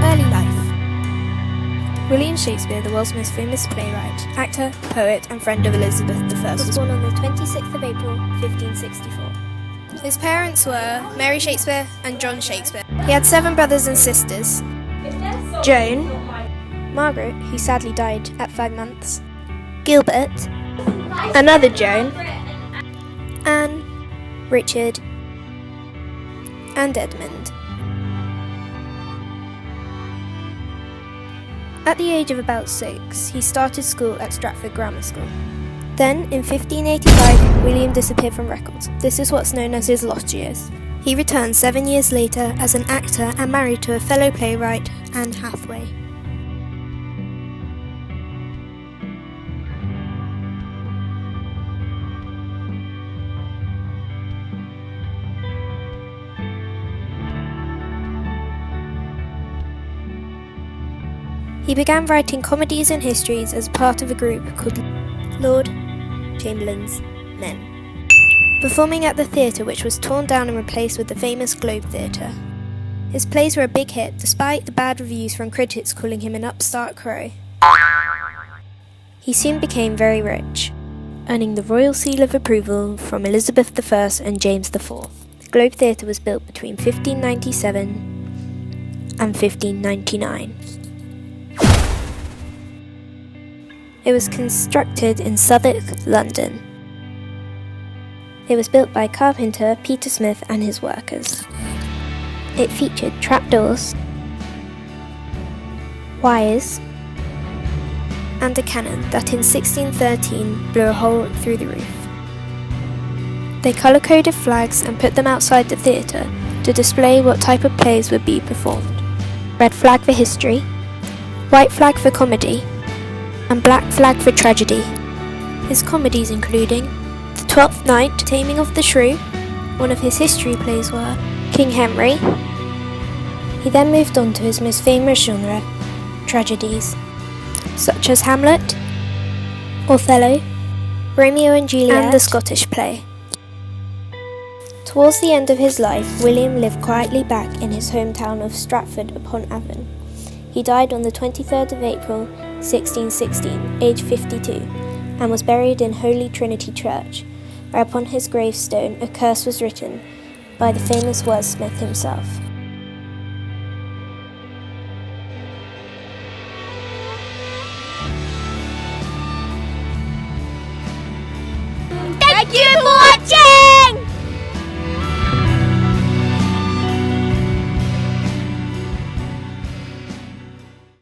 Early life. William Shakespeare, the world's most famous playwright, actor, poet, and friend of Elizabeth I, was born on the 26th of April, 1564. His parents were Mary Shakespeare and John Shakespeare. He had 7 brothers and sisters: Joan, Margaret, who sadly died at 5 months, Gilbert, another Joan, Anne, Richard, and Edmund. At the age of about 6, he started school at Stratford Grammar School. Then, in 1585, William disappeared from records. This is what's known as his lost years. He returned 7 years later as an actor and married to a fellow playwright, Anne Hathaway. He began writing comedies and histories as part of a group called Lord Chamberlain's Men, performing at the theatre, which was torn down and replaced with the famous Globe Theatre. His plays were a big hit, despite the bad reviews from critics calling him an upstart crow. He soon became very rich, earning the royal seal of approval from Elizabeth I and James IV. The Globe Theatre was built between 1597 and 1599. It was constructed in Southwark, London. It was built by carpenter Peter Smith and his workers. It featured trapdoors, wires, and a cannon that in 1613 blew a hole through the roof. They colour-coded flags and put them outside the theatre to display what type of plays would be performed. Red flag for history, white flag for comedy, and black flag for tragedy. His comedies including The Twelfth Night, Taming of the Shrew. One of his history plays were King Henry. He then moved on to his most famous genre, tragedies, such as Hamlet, Othello, Romeo and Juliet, and the Scottish play. Towards the end of his life, William lived quietly back in his hometown of Stratford-upon-Avon. He died on the 23rd of April, 1616, aged 52, and was buried in Holy Trinity Church, where upon his gravestone a curse was written by the famous wordsmith himself. Thank you for